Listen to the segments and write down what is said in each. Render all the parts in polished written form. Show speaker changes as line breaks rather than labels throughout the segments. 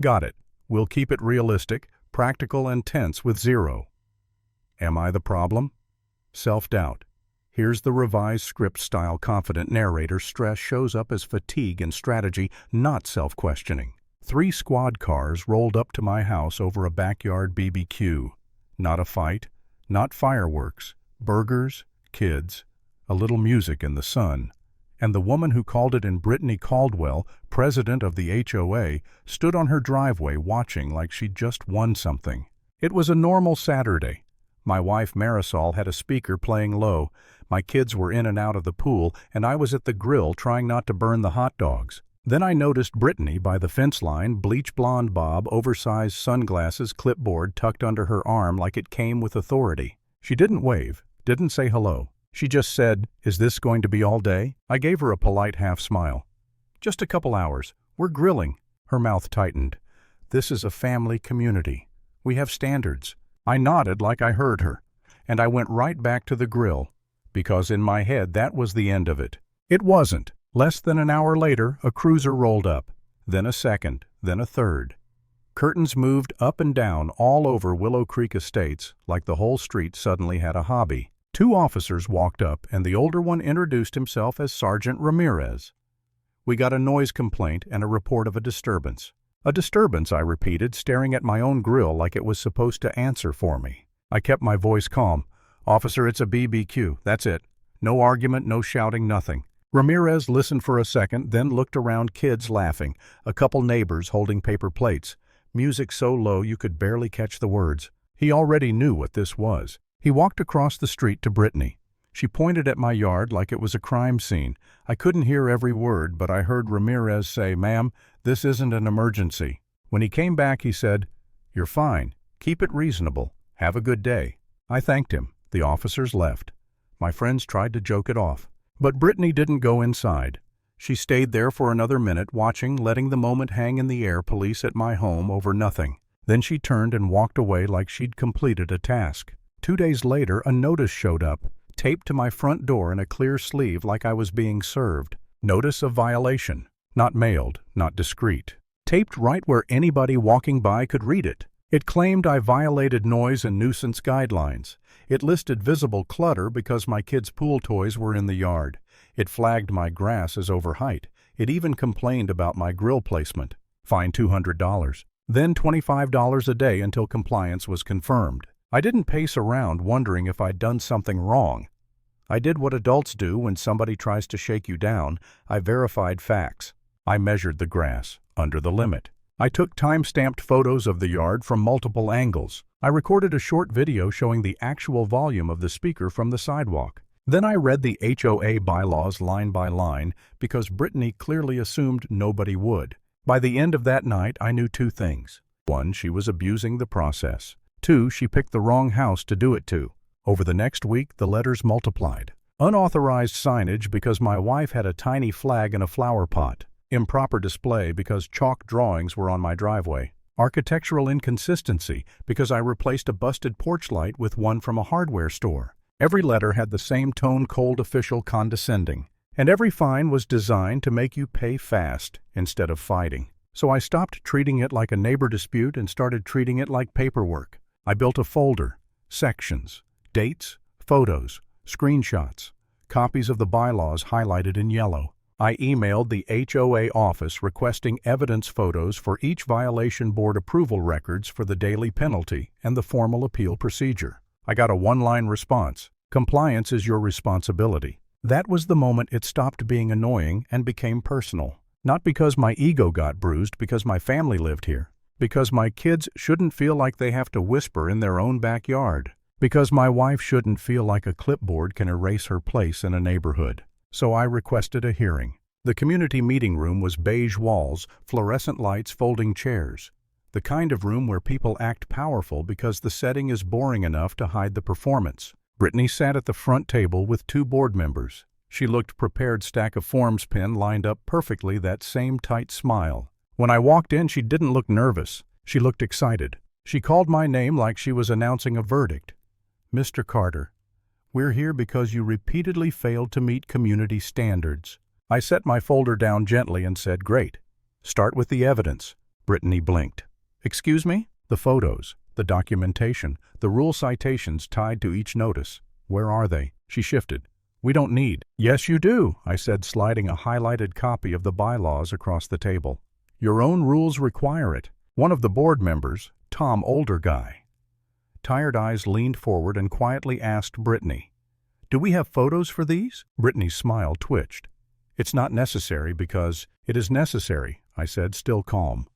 Got it. We'll keep it realistic, practical, and tense with 0. Am I the problem? Self-doubt. Here's the revised script-style confident narrator. Stress shows up as fatigue and strategy, not self-questioning. 3 squad cars rolled up to my house over a backyard BBQ. Not a fight, not fireworks, burgers, kids, a little music in the sun. And the woman who called it in, Brittany Caldwell, president of the HOA, stood on her driveway watching like she'd just won something. It was a normal Saturday. My wife Marisol had a speaker playing low, my kids were in and out of the pool, and I was at the grill trying not to burn the hot dogs. Then I noticed Brittany by the fence line, bleach blonde bob, oversized sunglasses, clipboard tucked under her arm like it came with authority. She didn't wave, didn't say hello. She just said, "Is this going to be all day?" I gave her a polite half smile. "Just a couple hours. We're grilling." Her mouth tightened. "This is a family community. We have standards." I nodded like I heard her, and I went right back to the grill, because in my head that was the end of it. It wasn't. Less than an hour later, a cruiser rolled up, then a second, then a third. Curtains moved up and down all over Willow Creek Estates like the whole street suddenly had a hobby. 2 officers walked up, and the older one introduced himself as Sergeant Ramirez. We got a noise complaint and a report of a disturbance. A disturbance, I repeated, staring at my own grill like it was supposed to answer for me. I kept my voice calm. "Officer, it's a BBQ, that's it. No argument, no shouting, nothing." Ramirez listened for a second, then looked around, kids laughing, a couple neighbors holding paper plates, music so low you could barely catch the words. He already knew what this was. He walked across the street to Brittany. She pointed at my yard like it was a crime scene. I couldn't hear every word, but I heard Ramirez say, "Ma'am, this isn't an emergency." When he came back, he said, "You're fine. Keep it reasonable. Have a good day." I thanked him. The officers left. My friends tried to joke it off. But Brittany didn't go inside. She stayed there for another minute, watching, letting the moment hang in the air, police at my home over nothing. Then she turned and walked away like she'd completed a task. 2 days later, a notice showed up, taped to my front door in a clear sleeve like I was being served. Notice of violation. Not mailed, not discreet. Taped right where anybody walking by could read it. It claimed I violated noise and nuisance guidelines. It listed visible clutter because my kids' pool toys were in the yard. It flagged my grass as overheight. It even complained about my grill placement. Fine $200. Then $25 a day until compliance was confirmed. I didn't pace around wondering if I'd done something wrong. I did what adults do when somebody tries to shake you down. I verified facts. I measured the grass, under the limit. I took time-stamped photos of the yard from multiple angles. I recorded a short video showing the actual volume of the speaker from the sidewalk. Then I read the HOA bylaws line by line because Brittany clearly assumed nobody would. By the end of that night, I knew 2 things. 1, she was abusing the process. 2, she picked the wrong house to do it to. Over the next week, the letters multiplied. Unauthorized signage because my wife had a tiny flag in a flower pot. Improper display because chalk drawings were on my driveway. Architectural inconsistency because I replaced a busted porch light with one from a hardware store. Every letter had the same tone, cold, official, condescending. And every fine was designed to make you pay fast instead of fighting. So I stopped treating it like a neighbor dispute and started treating it like paperwork. I built a folder, sections, dates, photos, screenshots, copies of the bylaws highlighted in yellow. I emailed the HOA office requesting evidence photos for each violation, board approval records for the daily penalty, and the formal appeal procedure. I got a 1-line response: "Compliance is your responsibility." That was the moment it stopped being annoying and became personal. Not because my ego got bruised, because my family lived here. Because my kids shouldn't feel like they have to whisper in their own backyard. Because my wife shouldn't feel like a clipboard can erase her place in a neighborhood. So I requested a hearing. The community meeting room was beige walls, fluorescent lights, folding chairs. The kind of room where people act powerful because the setting is boring enough to hide the performance. Brittany sat at the front table with 2 board members. She looked prepared, stack of forms pen lined up perfectly, that same tight smile. When I walked in, she didn't look nervous. She looked excited. She called my name like she was announcing a verdict. "Mr. Carter, we're here because you repeatedly failed to meet community standards." I set my folder down gently and said, "Great. Start with the evidence. Brittany blinked. Excuse me? The photos, the documentation, the rule citations tied to each notice. Where are they? She shifted. We don't need. Yes, you do, I said, sliding a highlighted copy of the bylaws across the table. Your own rules require it. One of the board members, Tom, older guy. Tired eyes leaned forward and quietly asked Brittany, "Do we have photos for these?" Brittany's smile twitched. "It's not necessary because it is necessary," I said, still calm.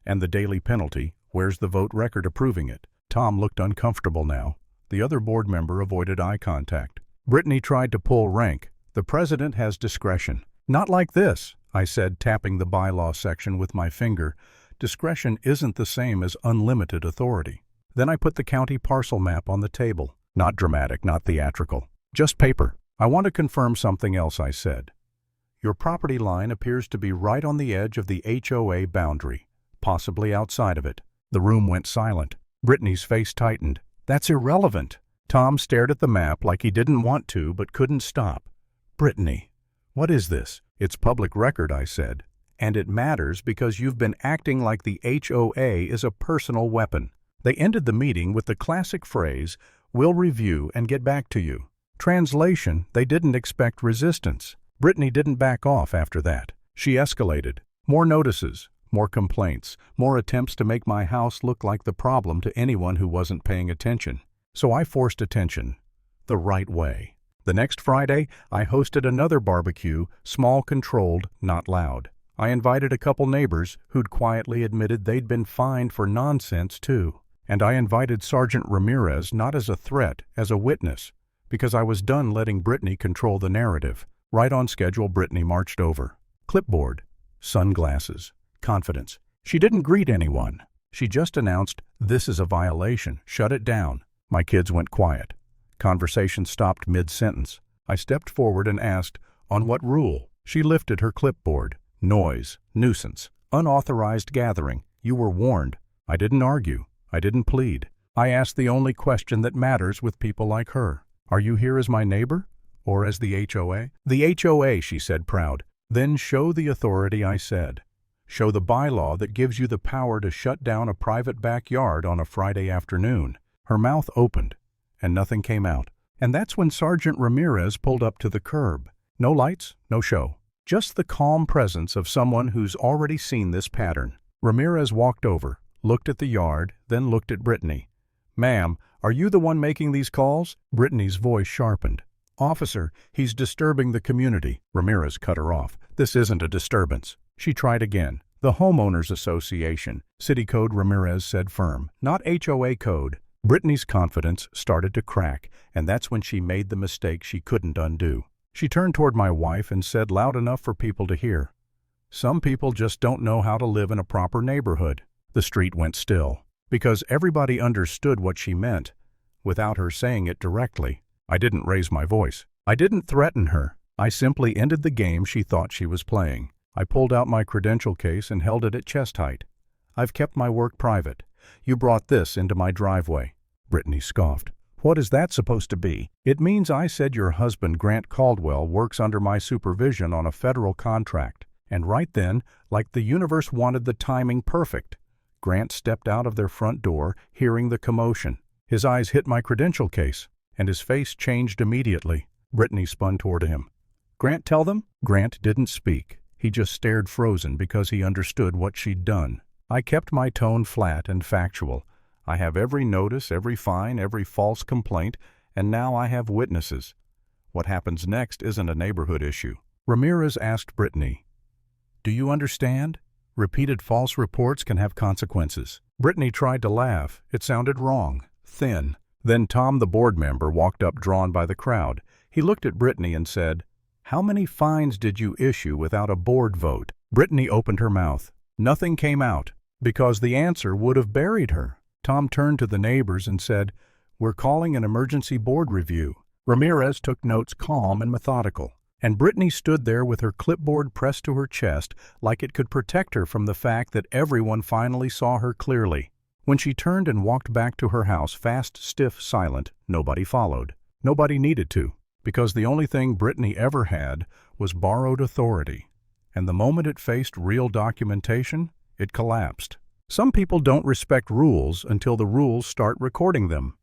"And the daily penalty, where's the vote record approving it?" Tom looked uncomfortable now. The other board member avoided eye contact. Brittany tried to pull rank. "The president has discretion." "Not like this," I said, tapping the bylaw section with my finger. "Discretion isn't the same as unlimited authority." Then I put the county parcel map on the table. Not dramatic, not theatrical. Just paper. "I want to confirm something else," I said. "Your property line appears to be right on the edge of the HOA boundary, possibly outside of it." The room went silent. Brittany's face tightened. "That's irrelevant." Tom stared at the map like he didn't want to but couldn't stop. "Brittany, what is this?" "It's public record," I said. "And it matters because you've been acting like the HOA is a personal weapon." They ended the meeting with the classic phrase, "We'll review and get back to you." Translation, they didn't expect resistance. Brittany didn't back off after that. She escalated. More notices, more complaints, more attempts to make my house look like the problem to anyone who wasn't paying attention. So I forced attention. The right way. The next Friday, I hosted another barbecue, small, controlled, not loud. I invited a couple neighbors who'd quietly admitted they'd been fined for nonsense too. And I invited Sergeant Ramirez not as a threat, as a witness, because I was done letting Brittany control the narrative. Right on schedule, Brittany marched over. Clipboard, sunglasses, confidence. She didn't greet anyone. She just announced, "This is a violation. Shut it down." My kids went quiet. Conversation stopped mid-sentence. I stepped forward and asked, "On what rule?" She lifted her clipboard. "Noise, nuisance, unauthorized gathering. You were warned." I didn't argue. I didn't plead. I asked the only question that matters with people like her. "Are you here as my neighbor? Or as the HOA?" "The HOA," she said, proud. "Then show the authority," I said. "Show the bylaw that gives you the power to shut down a private backyard on a Friday afternoon." Her mouth opened, and nothing came out. And that's when Sergeant Ramirez pulled up to the curb. No lights, no show. Just the calm presence of someone who's already seen this pattern. Ramirez walked over, looked at the yard, then looked at Brittany. "Ma'am, are you the one making these calls?" Brittany's voice sharpened. "Officer, he's disturbing the community." Ramirez cut her off. "This isn't a disturbance." She tried again. "The Homeowners Association." "City code," Ramirez said firm. "Not HOA code." Brittany's confidence started to crack, and that's when she made the mistake she couldn't undo. She turned toward my wife and said loud enough for people to hear, "Some people just don't know how to live in a proper neighborhood." The street went still, because everybody understood what she meant, without her saying it directly. I didn't raise my voice. I didn't threaten her. I simply ended the game she thought she was playing. I pulled out my credential case and held it at chest height. "I've kept my work private. You brought this into my driveway." Brittany scoffed. "What is that supposed to be?" "It means I said your husband, Grant Caldwell, works under my supervision on a federal contract." And right then, like the universe wanted the timing perfect, Grant stepped out of their front door, hearing the commotion. His eyes hit my credential case, and his face changed immediately. Brittany spun toward him. "Grant, tell them?" Grant didn't speak. He just stared frozen because he understood what she'd done. I kept my tone flat and factual. "I have every notice, every fine, every false complaint, and now I have witnesses. What happens next isn't a neighborhood issue." Ramirez asked Brittany, "Do you understand? Repeated false reports can have consequences." Brittany tried to laugh. It sounded wrong, thin. Then Tom, the board member, walked up, drawn by the crowd. He looked at Brittany and said, "How many fines did you issue without a board vote?" Brittany opened her mouth. Nothing came out, because the answer would have buried her. Tom turned to the neighbors and said, "We're calling an emergency board review." Ramirez took notes, calm and methodical, and Brittany stood there with her clipboard pressed to her chest like it could protect her from the fact that everyone finally saw her clearly. When she turned and walked back to her house, fast, stiff, silent, nobody followed. Nobody needed to, because the only thing Brittany ever had was borrowed authority. And the moment it faced real documentation, it collapsed. Some people don't respect rules until the rules start recording them.